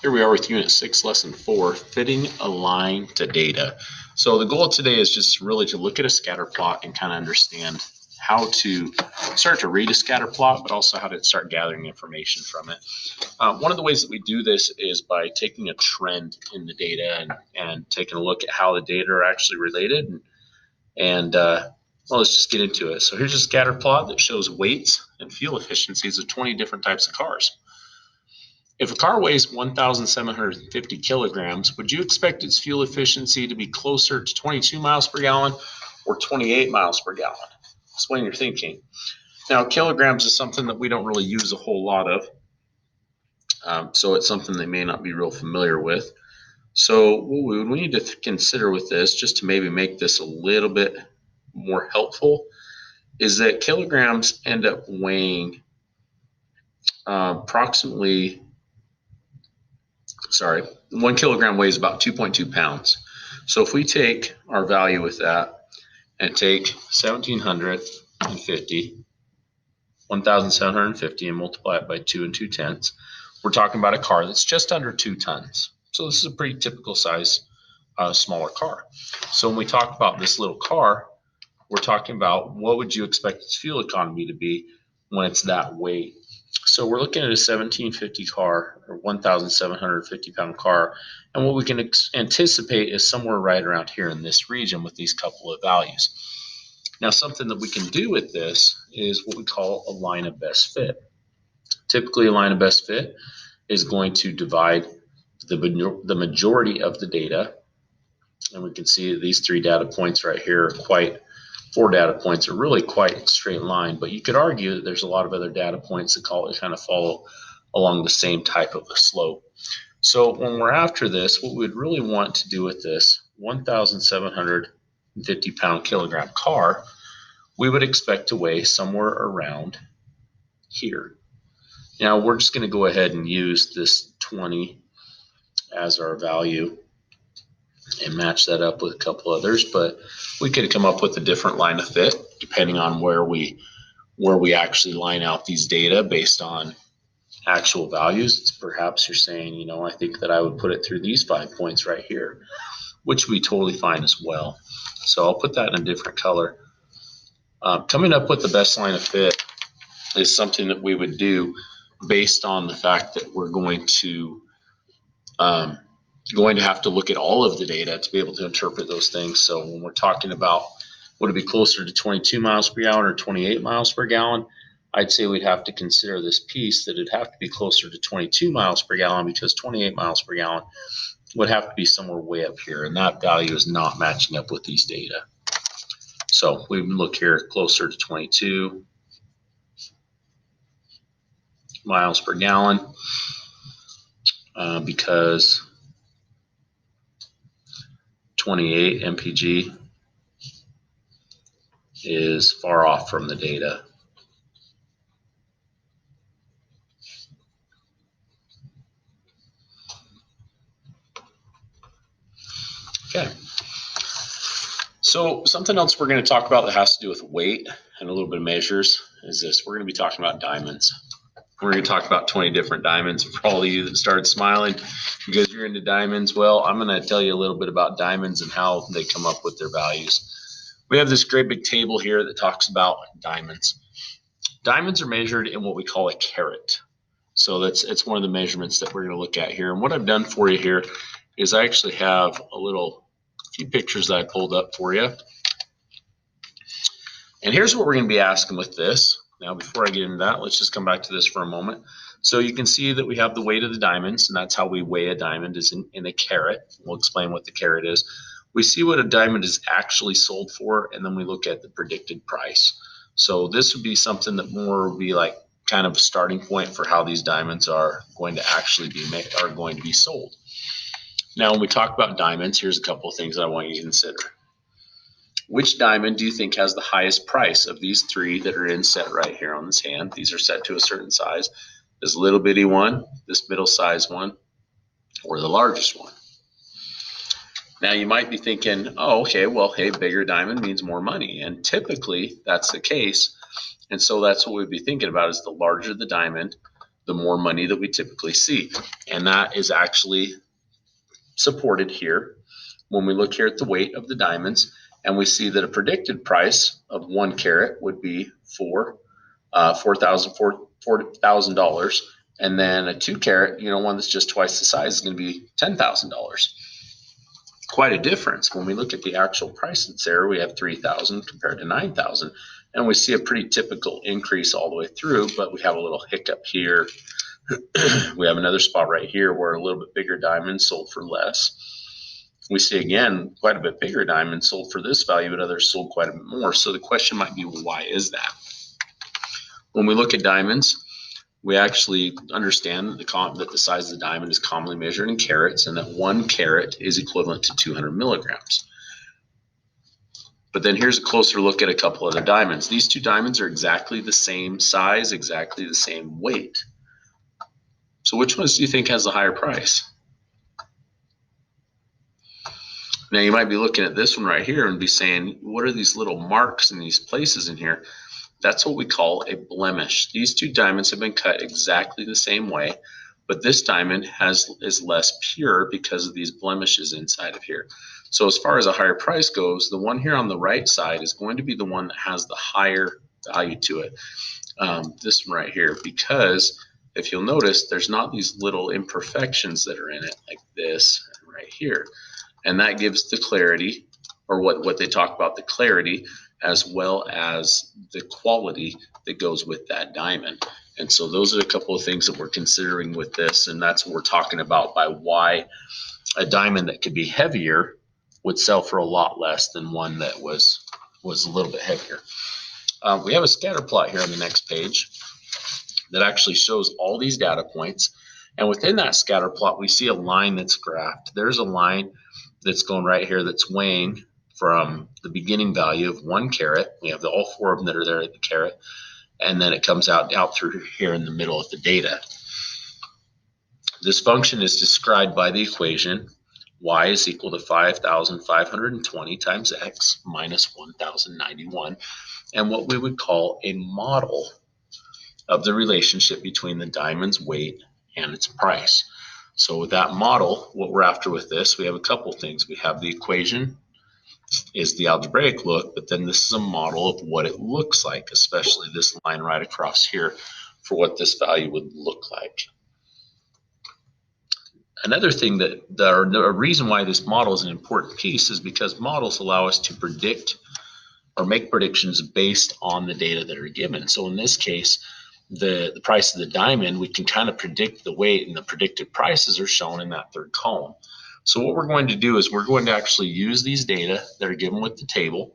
Here we are with Unit 6, Lesson 4, Fitting a Line to Data. So the goal today is just really to look at a scatter plot and kind of understand how to start to read a scatter plot, but also how to start gathering information from it. One of the ways that we do this is by taking a trend in the data and taking a look at how the data are actually related. Well, let's just get into it. So here's a scatter plot that shows weights and fuel efficiencies of 20 different types of cars. If a car weighs 1,750 kilograms, would you expect its fuel efficiency to be closer to 22 miles per gallon or 28 miles per gallon? Explain your thinking. Now, kilograms is something that we don't really use a whole lot of, so it's something they may not be real familiar with. So what we need to consider with this, just to maybe make this a little bit more helpful, is that kilograms end up weighing approximately 1 kilogram weighs about 2.2 pounds. So if we take our value with that and take 1,750 and multiply it by 2 2/10, we're talking about a car that's just under 2 tons. So this is a pretty typical size, smaller car. So when we talk about this little car, we're talking about what would you expect its fuel economy to be when it's that weight. So we're looking at a 1750 car or 1,750 pound car. And what we can anticipate is somewhere right around here in this region with these couple of values. Now, something that we can do with this is what we call a line of best fit. Typically, a line of best fit is going to divide the majority of the data. And we can see that these 3 data points right here are 4 data points are really quite a straight line, but you could argue that there's a lot of other data points that kind of follow along the same type of a slope. So when we're after this, what we'd really want to do with this 1,750 pound kilogram car, we would expect to weigh somewhere around here. Now we're just going to go ahead and use this 20 as our value and match that up with a couple others, but we could come up with a different line of fit depending on where we actually line out these data based on actual values. Perhaps you're saying, I think that I would put it through these 5 points right here, which would be totally fine as well. So I'll put that in a different color. Coming up with the best line of fit is something that we would do based on the fact that we're going to have to look at all of the data to be able to interpret those things. So when we're talking about would it be closer to 22 miles per gallon or 28 miles per gallon, I'd say we'd have to consider this piece that it'd have to be closer to 22 miles per gallon because 28 miles per gallon would have to be somewhere way up here, and that value is not matching up with these data. So we look here closer to 22 miles per gallon because 28 mpg is far off from the data. Okay. So something else we're going to talk about that has to do with weight and a little bit of measures is this. We're going to be talking about diamonds. We're going to talk about 20 different diamonds. For all of you that started smiling because you're into diamonds, well, I'm going to tell you a little bit about diamonds and how they come up with their values. We have this great big table here that talks about diamonds. Diamonds are measured in what we call a carat. So it's one of the measurements that we're going to look at here. And what I've done for you here is I actually have a few pictures that I pulled up for you. And here's what we're going to be asking with this. Now, before I get into that, let's just come back to this for a moment. So you can see that we have the weight of the diamonds, and that's how we weigh a diamond is in a carat. We'll explain what the carat is. We see what a diamond is actually sold for, and then we look at the predicted price. So this would be something that more would be like kind of a starting point for how these diamonds are going to actually be sold. Now, when we talk about diamonds, here's a couple of things I want you to consider. Which diamond do you think has the highest price of these 3 that are in set right here on this hand? These are set to a certain size. This little bitty one, this middle size one, or the largest one. Now you might be thinking, oh, okay, well, hey, bigger diamond means more money. And typically that's the case. And so that's what we'd be thinking about is the larger the diamond, the more money that we typically see. And that is actually supported here when we look here at the weight of the diamonds, and we see that a predicted price of 1 carat would be $4,000, and then a 2 carat, one that's just twice the size, is going to be $10,000. Quite a difference. When we look at the actual price that's there, we have 3,000 compared to 9,000, and we see a pretty typical increase all the way through, but we have a little hiccup here. We have another spot right here where a little bit bigger diamonds sold for less. We see again quite a bit bigger diamonds sold for this value, but others sold quite a bit more. So the question might be, why is that? When we look at diamonds, we actually understand that the size of the diamond is commonly measured in carats, and that 1 carat is equivalent to 200 milligrams. But then here's a closer look at a couple of the diamonds. These two diamonds are exactly the same size, exactly the same weight. So which ones do you think has the higher price? Now you might be looking at this one right here and be saying, what are these little marks in these places in here? That's what we call a blemish. These two diamonds have been cut exactly the same way, but this diamond is less pure because of these blemishes inside of here. So as far as a higher price goes, the one here on the right side is going to be the one that has the higher value to it. This one right here, because if you'll notice, there's not these little imperfections that are in it like this right here. And that gives the clarity, or what they talk about, the clarity, as well as the quality that goes with that diamond. And so those are a couple of things that we're considering with this, and that's what we're talking about by why a diamond that could be heavier would sell for a lot less than one that was a little bit heavier. We have a scatter plot here on the next page that actually shows all these data points. And within that scatter plot, we see a line that's graphed. There's a line that's going right here that's weighing from the beginning value of 1 carat. We have all 4 of them that are there at the carat. And then it comes out through here in the middle of the data. This function is described by the equation y is equal to 5,520 times x minus 1,091, and what we would call a model of the relationship between the diamond's weight and its price. So with that model, what we're after with this, we have a couple things. We have the equation is the algebraic look, but then this is a model of what it looks like, especially this line right across here for what this value would look like. Another thing a reason why this model is an important piece is because models allow us to predict or make predictions based on the data that are given. So in this case, the price of the diamond, we can kind of predict the weight, and the predicted prices are shown in that third column. So what we're going to do is we're going to actually use these data that are given with the table,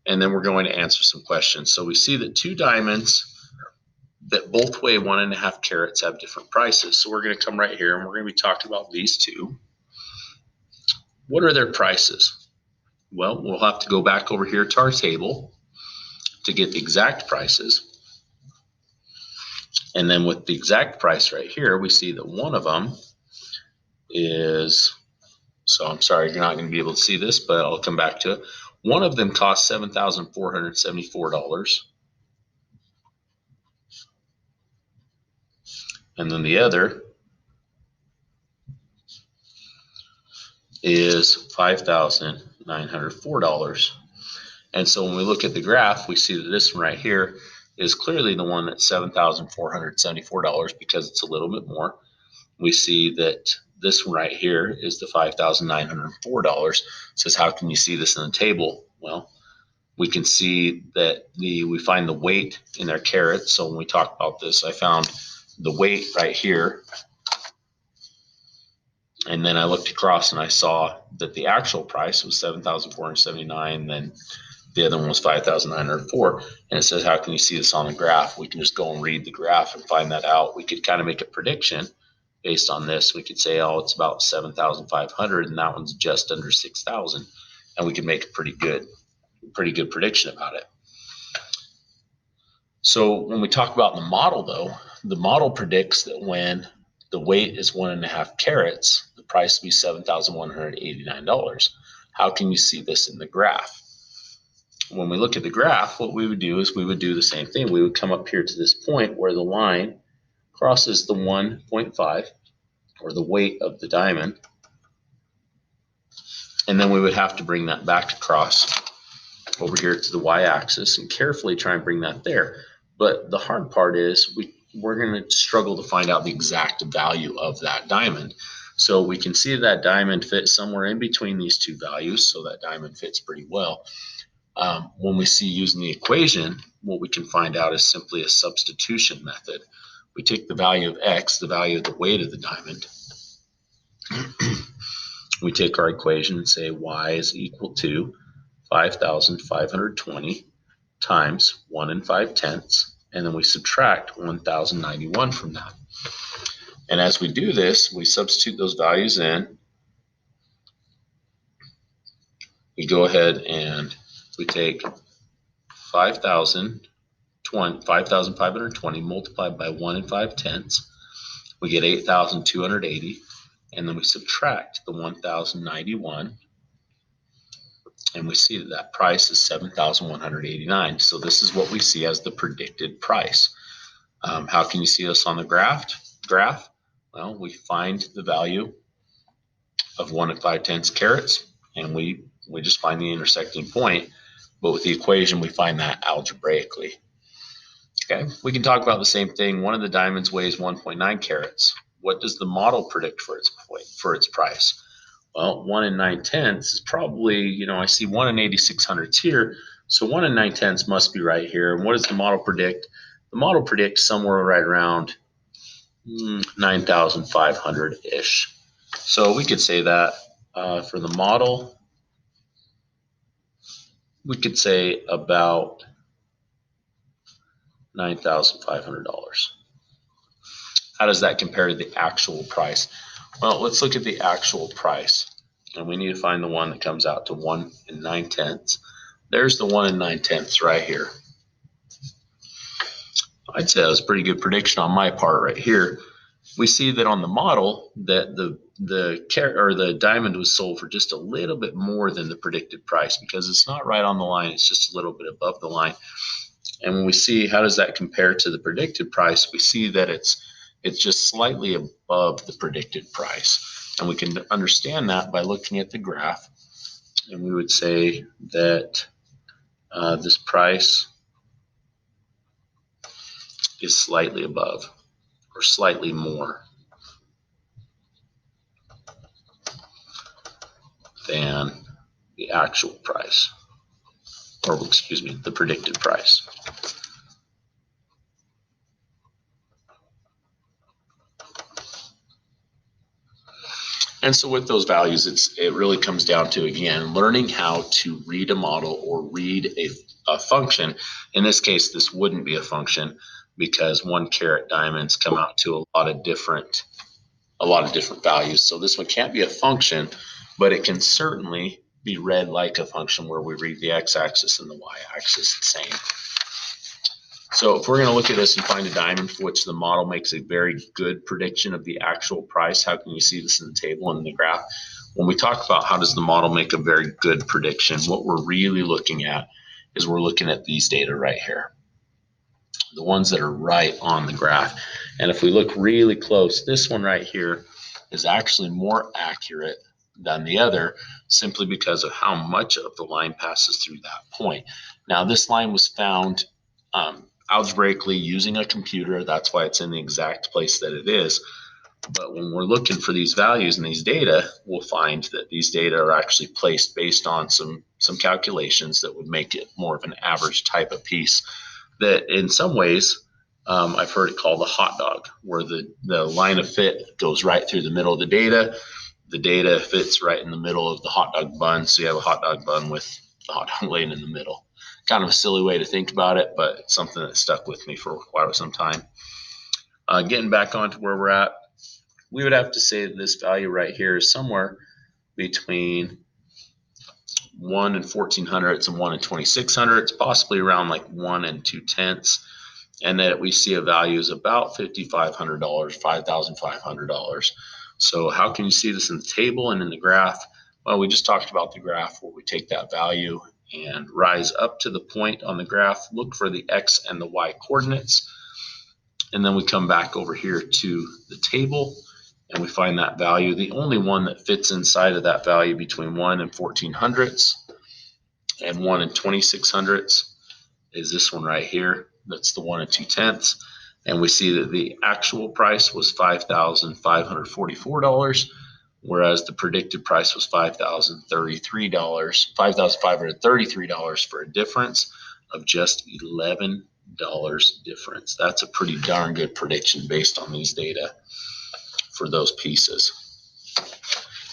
and then we're going to answer some questions. So we see that 2 diamonds that both weigh 1.5 carats have different prices. So we're going to come right here and we're going to be talking about these 2. What are their prices? Well, we'll have to go back over here to our table to get the exact prices. And then with the exact price right here, we see that one of them is, so I'm sorry, you're not going to be able to see this, but I'll come back to it. One of them costs $7,474. And then the other is $5,904. And so when we look at the graph, we see that this one right here is clearly the one that's $7,474 because it's a little bit more. We see that this one right here is the $5,904. It says, how can you see this in the table? Well, we can see that we find the weight in their carats. So when we talk about this, I found the weight right here. And then I looked across and I saw that the actual price was $7,479. Then the other one was $5,904. And it says, how can you see this on the graph? We can just go and read the graph and find that out. We could kind of make a prediction based on this. We could say, oh, it's about 7,500, and that one's just under 6,000. And we could make a pretty good prediction about it. So when we talk about the model, though, the model predicts that when the weight is 1.5 carats, the price will be $7,189. How can you see this in the graph? When we look at the graph, what we would do is we would do the same thing. We would come up here to this point where the line crosses the 1.5, or the weight of the diamond. And then we would have to bring that back across over here to the y-axis and carefully try and bring that there. But the hard part is we're going to struggle to find out the exact value of that diamond. So we can see that diamond fits somewhere in between these two values, so that diamond fits pretty well. When we see using the equation, what we can find out is simply a substitution method. We take the value of x, the value of the weight of the diamond. We take our equation and say y is equal to 5,520 times 1 5/10, and then we subtract 1,091 from that. And as we do this, we substitute those values in. We go ahead and we take 5,520 multiplied by 1 5/10. We get 8,280, and then we subtract the 1,091. And we see that that price is 7,189. So this is what we see as the predicted price. How can you see this on the graph? Well, we find the value of 1 5/10 carats, and we just find the intersecting point. But with the equation, we find that algebraically. Okay, we can talk about the same thing. One of the diamonds weighs 1.9 carats. What does the model predict for its price? Well, 1 9/10 is probably, I see 1 8600s here. So 1 9/10 must be right here. And what does the model predict? The model predicts somewhere right around 9,500-ish. So we could say that for the model, we could say about $9,500. How does that compare to the actual price? Well, let's look at the actual price. And we need to find the one that comes out to 1 9/10. There's the 1 9/10 right here. I'd say that was a pretty good prediction on my part right here. We see that on the model that the diamond was sold for just a little bit more than the predicted price, because it's not right on the line, it's just a little bit above the line. And when we see how does that compare to the predicted price, we see that it's just slightly above the predicted price. And we can understand that by looking at the graph. And we would say that this price is slightly above, or slightly more than the actual price, or excuse me, the predicted price. And so with those values, it really comes down to, again, learning how to read a model or read a function. In this case, this wouldn't be a function, because 1 carat diamonds come out to a lot of different values. So this one can't be a function, but it can certainly be read like a function, where we read the x-axis and the y-axis the same. So if we're going to look at this and find a diamond for which the model makes a very good prediction of the actual price, how can you see this in the table and in the graph? When we talk about how does the model make a very good prediction, what we're really looking at is we're looking at these data right here, the ones that are right on the graph. And if we look really close, this one right here is actually more accurate than the other, simply because of how much of the line passes through that point. Now, this line was found algebraically using a computer. That's why it's in the exact place that it is. But when we're looking for these values and these data, we'll find that these data are actually placed based on some calculations that would make it more of an average type of piece, that in some ways I've heard it called the hot dog, where the line of fit goes right through the middle of the data. The data fits right in the middle of the hot dog bun. So you have a hot dog bun with the hot dog laying in the middle. Kind of a silly way to think about it, but it's something that stuck with me for quite some time. Getting back onto where we're at, we would have to say that this value right here is somewhere between 1 1400 and 1 2600, possibly around like 1 2/10, and that we see a value is about $5,500, $5,500. So how can you see this in the table and in the graph? Well, we just talked about the graph, where we take that value and rise up to the point on the graph, look for the x and the y coordinates, And then we come back over here to the table and we find that value. The only one that fits inside of that value between 1 and 1400ths and 1 and 2600ths is this one right here. That's the 1 and 2/10. And we see that the actual price was $5,544, whereas the predicted price was $5,533 for a difference of just $11 difference. That's a pretty darn good prediction based on these data for those pieces.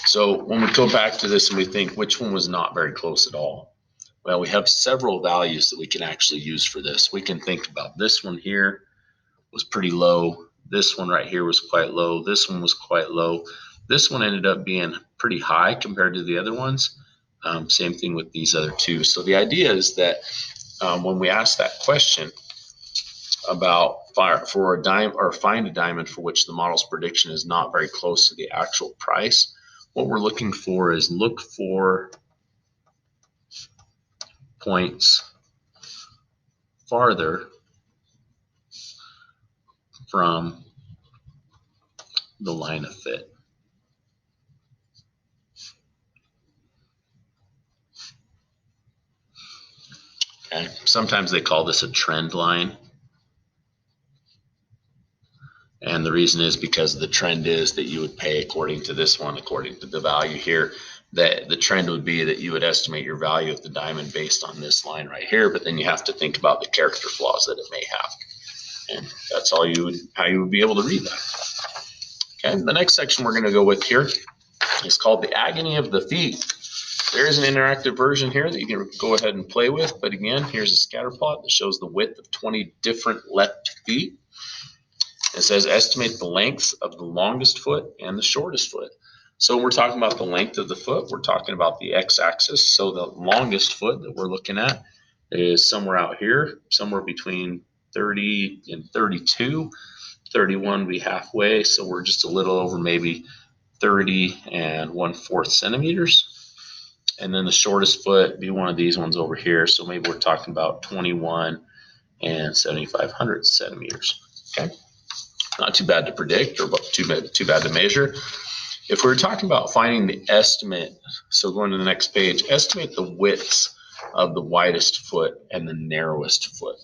So when we go back to this and we think which one was not very close at all, well, we have several values that we can actually use for this. We can think about this one here was pretty low. This one right here was quite low. This one was quite low. This one ended up being pretty high compared to the other ones. Same thing with these other two. So the idea is that when we ask that question about for a diamond or find a diamond for which the model's prediction is not very close to the actual price, what we're looking for is look for points farther from the line of fit. Okay. Sometimes they call this a trend line. And the reason is because the trend is that you would pay according to this one, according to the value here, that the trend would be that you would estimate your value of the diamond based on this line right here, but then you have to think about the character flaws that it may have. And that's how you would be able to read that. Okay, the next section we're going to go with here is called the agony of the feet. There is an interactive version here that you can go ahead and play with, but again, here's a scatter plot that shows the width of 20 different left feet. It says estimate the length of the longest foot and the shortest foot. So when we're talking about the length of the foot, we're talking about the x-axis. So the longest foot that we're looking at is somewhere out here, somewhere between 30 and 32. 31 would be halfway, so we're just a little over maybe 30 and 1/4 centimeters. And then the shortest foot be one of these ones over here. So maybe we're talking about 21 and 7/500 centimeters. Okay. Not too bad to predict or too bad to measure. If we're talking about finding the estimate, so going to the next page, estimate the widths of the widest foot and the narrowest foot.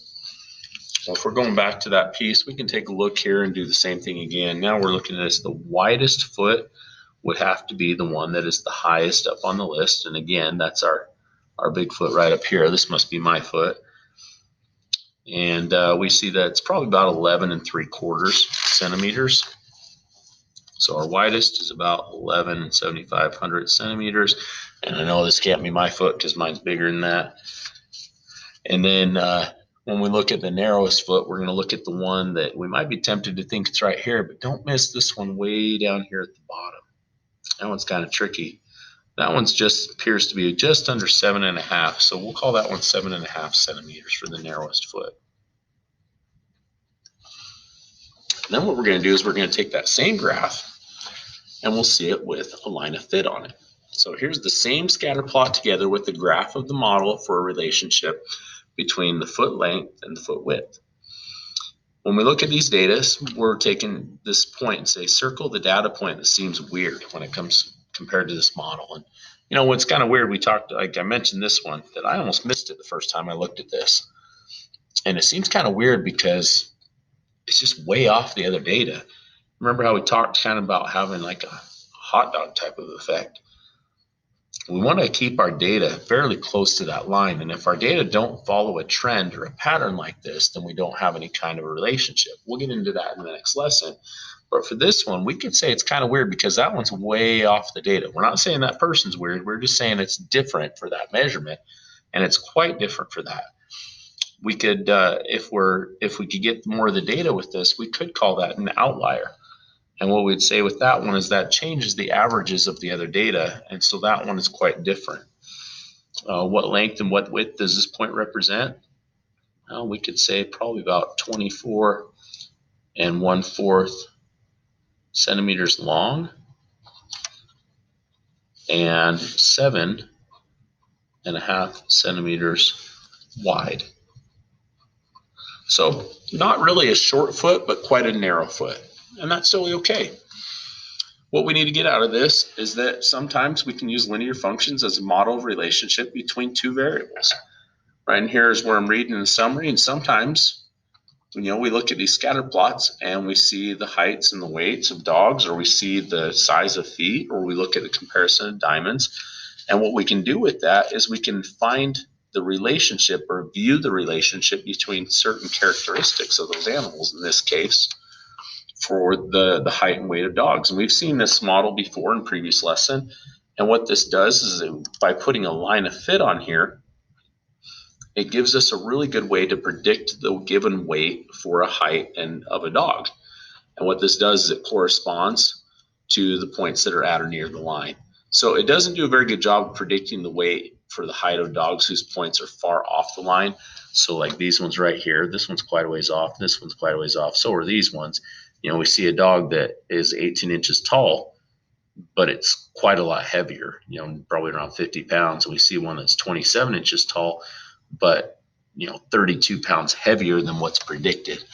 So if we're going back to that piece, we can take a look here and do the same thing again. Now we're looking at this. The widest foot would have to be the one that is the highest up on the list. And again, that's our big foot right up here. This must be my foot. And we see that it's probably about 11 3/4 centimeters. So our widest is about 11 and 7/500 centimeters. And I know this can't be my foot because mine's bigger than that. And then when we look at the narrowest foot, we're going to look at the one that we might be tempted to think it's right here, but don't miss this one way down here at the bottom. That one's kind of tricky. That one's just appears to be just under 7.5. So we'll call that one 7.5 centimeters for the narrowest foot. And then what we're going to do is we're going to take that same graph and we'll see it with a line of fit on it. So here's the same scatter plot together with the graph of the model for a relationship between the foot length and the foot width. When we look at these data, we're taking this point and say, circle the data point that seems weird when it comes compared to this model. And you know what's kind of weird, we talked, like I mentioned this one, that I almost missed it the first time I looked at this. And it seems kind of weird because it's just way off the other data. Remember how we talked kind of about having like a hot dog type of effect? We want to keep our data fairly close to that line. And if our data don't follow a trend or a pattern like this, then we don't have any kind of a relationship. We'll get into that in the next lesson. But for this one, we could say it's kind of weird because that one's way off the data. We're not saying that person's weird. We're just saying it's different for that measurement. And it's quite different for that. We could, if we could get more of the data with this, we could call that an outlier. And what we'd say with that one is that changes the averages of the other data. And so that one is quite different. What length and what width does this point represent? Well, we could say probably about 24 and 1/4 centimeters long and 7.5 centimeters wide. So not really a short foot, but quite a narrow foot. And that's totally okay. What we need to get out of this is that sometimes we can use linear functions as a model of relationship between two variables. Right, and here's where I'm reading the summary. And sometimes, we look at these scatter plots and we see the heights and the weights of dogs, or we see the size of feet, or we look at the comparison of diamonds. And what we can do with that is we can find the relationship or view the relationship between certain characteristics of those animals, in this case, for the height and weight of dogs. And we've seen this model before in previous lesson. And what this does is by putting a line of fit on here, it gives us a really good way to predict the given weight for a height and of a dog. And what this does is it corresponds to the points that are at or near the line. So it doesn't do a very good job of predicting the weight for the height of dogs whose points are far off the line. So like these ones right here, this one's quite a ways off, this one's quite a ways off. So are these ones. We see a dog that is 18 inches tall, but it's quite a lot heavier, probably around 50 pounds. And we see one that's 27 inches tall, but 32 pounds heavier than what's predicted.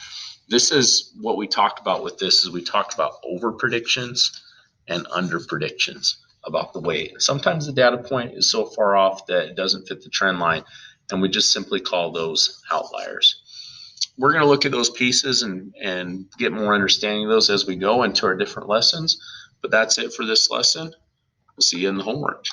This is what we talked about with this is we talked about over predictions and under predictions about the weight. Sometimes the data point is so far off that it doesn't fit the trend line, and we just simply call those outliers. We're going to look at those pieces and get more understanding of those as we go into our different lessons. But that's it for this lesson. We'll see you in the homework.